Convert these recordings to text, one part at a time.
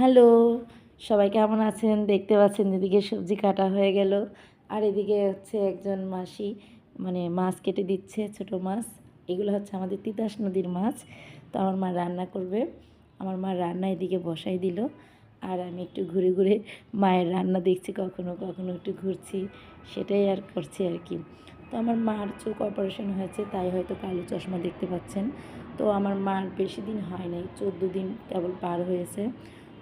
Hello, সবাই কেমন আছেন? দেখতে পাচ্ছেন এদিকে সবজি কাটা হয়ে গেল। আর এদিকে হচ্ছে একজন মাসি মানে মাছ কেটে দিচ্ছে, ছোট মাছ। এগুলো হচ্ছে আমাদের তিতাস নদীর মাছ। তো আমার মা রান্না করবে। আমার মা রান্না এদিকে বসাই দিল। আর আমি একটু ঘুরে ঘুরে মায়ের রান্না দেখছি, কখনো কখনো একটু ঘুরছি। সেটাই আর করছি আর কি। তো আমার মার চোখ অপারেশন হয়েছে, তাই হয়তো কালো চশমা দেখতে পাচ্ছেন। তো আমার মার বেশি দিন হয় নাই, 14 দিন কেবল পার হয়েছে।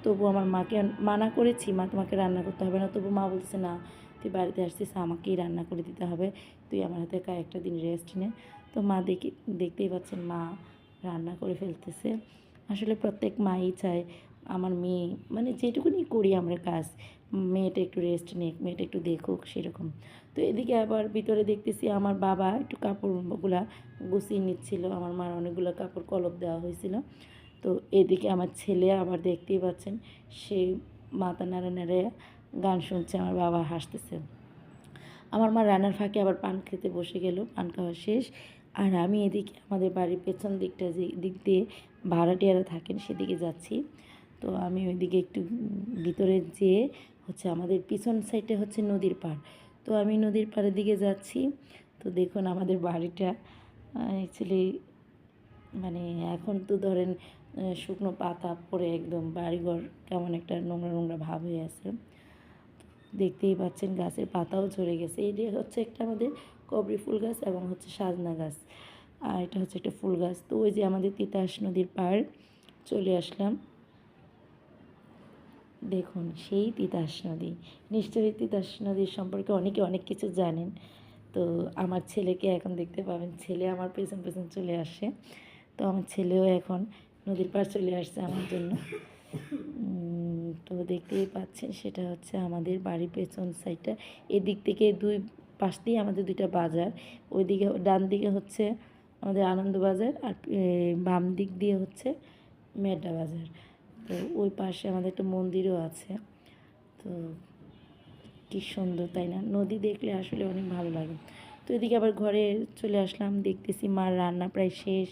তবু আমার মাকে মানা করেছি, মা তোমাকে রান্না করতে হবে না। তবু মা বলছে না, তুই বাড়িতে আসছিস, আমাকেই রান্না করে দিতে হবে, তুই আমার হাতে কয়েকটা দিন রেস্ট নে। তো মা দেখতেই পাচ্ছেন মা রান্না করে ফেলতেছে। আসলে প্রত্যেক মাই চায় আমার মেয়ে মানে যেটুকুনি করি আমরা কাজ, মেয়েটা একটু রেস্ট নিক, মেয়েটা একটু দেখুক সেরকম। তো এদিকে আবার ভিতরে দেখতেছি আমার বাবা একটু কাপড়গুলা গুছিয়ে নিচ্ছিল। আমার মার অনেকগুলো কাপড় কলপ দেওয়া হয়েছিল। তো এদিকে আমার ছেলে আবার দেখতেই পাচ্ছেন, সে মাথা নাড়ে নাড়ে গান শুনছে, আমার বাবা হাসতেছে। আমার মা রান্নার ফাঁকে আবার পান খেতে বসে গেল, পান খাওয়া শেষ। আর আমি এদিকে আমাদের বাড়ির পেছন দিকটা যে দিক দিয়ে ভাড়াটিয়ারা থাকেন সেদিকে যাচ্ছি। তো আমি ওইদিকে একটু ভিতরে যেয়ে হচ্ছে আমাদের পিছন সাইডে হচ্ছে নদীর পাড়। তো আমি নদীর পাড়ের দিকে যাচ্ছি। তো দেখুন আমাদের বাড়িটা অ্যাকচুয়ালি মানে এখন তো ধরেন শুকনো পাতা পড়ে একদম বাড়িঘর কেমন একটা নোংরা নোংরা ভাব হয়ে আছে। দেখতেই পাচ্ছেন গাছের পাতাও ঝরে গেছে। এই যে হচ্ছে একটা আমাদের কবরি ফুল গাছ এবং হচ্ছে সাজনা গাছ, আর এটা হচ্ছে একটা ফুল গাছ। তো ওই যে আমাদের তিতাস নদীর পাড়, চলে আসলাম। দেখুন সেই তিতাস নদী, নিশ্চয়ই তিতাস নদীর সম্পর্কে অনেকে অনেক কিছু জানেন। তো আমার ছেলেকে এখন দেখতে পাবেন, ছেলে আমার পেছন পেছন চলে আসে। তো আমার ছেলেও এখন নদীর পাড় চলে আসছে আমার জন্য। তো দেখতেই পাচ্ছেন সেটা হচ্ছে আমাদের বাড়ির পেছন সাইডটা। এদিক থেকে দুই পাশ দিয়ে আমাদের দুইটা বাজার, ওইদিকে ডান দিকে হচ্ছে আমাদের আনন্দবাজার, আর বাম দিক দিয়ে হচ্ছে মেড্ডা বাজার। তো ওই পাশে আমাদের একটা মন্দিরও আছে। তো কী সুন্দর তাই না? নদী দেখলে আসলে অনেক ভালো লাগে। তো এদিকে আবার ঘরে চলে আসলাম, দেখতেছি মার রান্না প্রায় শেষ।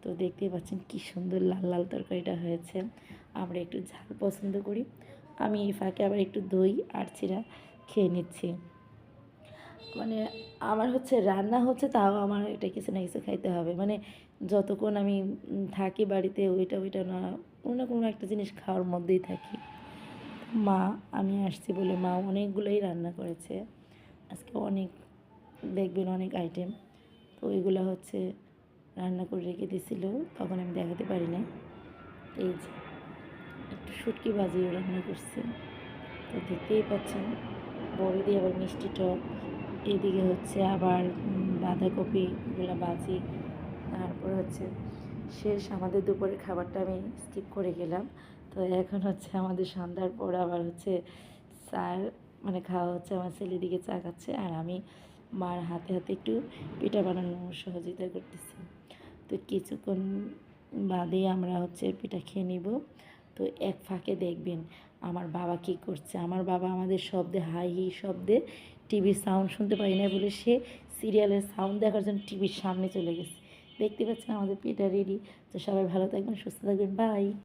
তো দেখতেই পাচ্ছেন কী সুন্দর লাল লাল তরকারিটা হয়েছে। আমরা একটু ঝাল পছন্দ করি। আমি এই ফাঁকে আবার একটু দই আর চিড়া খেয়ে নিচ্ছি। মানে আমার হচ্ছে রান্না হচ্ছে, তাও আমার এটা কিছু না কিছু খাইতে হবে। মানে যতক্ষণ আমি থাকি বাড়িতে, ওইটা না কোনো একটা জিনিস খাওয়ার মধ্যেই থাকি। মা, আমি আসছি বলে মা অনেকগুলোই রান্না করেছে আজকে, অনেক দেখবেন অনেক আইটেম। তো ওইগুলো হচ্ছে রান্না করে রেখে দিয়েছিল, তখন আমি দেখাতে পারি না। এই যে একটু শুটকি ভাজিও রান্না করছে। তো দেখতেই পাচ্ছেন, বড়ি দিয়ে আবার মিষ্টি টক, এদিকে হচ্ছে আবার বাঁধাকপিগুলো ভাজি। তারপর হচ্ছে শেষ আমাদের দুপুরের খাবারটা আমি স্কিপ করে গেলাম। তো এখন হচ্ছে আমাদের সন্ধ্যার পর আবার হচ্ছে চা মানে খাওয়া হচ্ছে, আমার ছেলে দিকে চা খাচ্ছে আর আমি মার হাতে হাতে একটু পিঠা বানানোর সহযোগিতা করতেছি। তো কিছুক্ষণ বাদেই আমরা হচ্ছে পিঠা খেয়ে নিব। তো এক ফাঁকে দেখবেন আমার বাবা কী করছে। আমার বাবা আমাদের শব্দে হাই হি শব্দে টিভির সাউন্ড শুনতে পাই না বলে সে সিরিয়ালের সাউন্ড দেখার জন্য টিভির সামনে চলে গেছে। দেখতে পাচ্ছেন আমাদের পিঠা রেডি। তো সবাই ভালো থাকবেন, সুস্থ থাকবেন, বাই।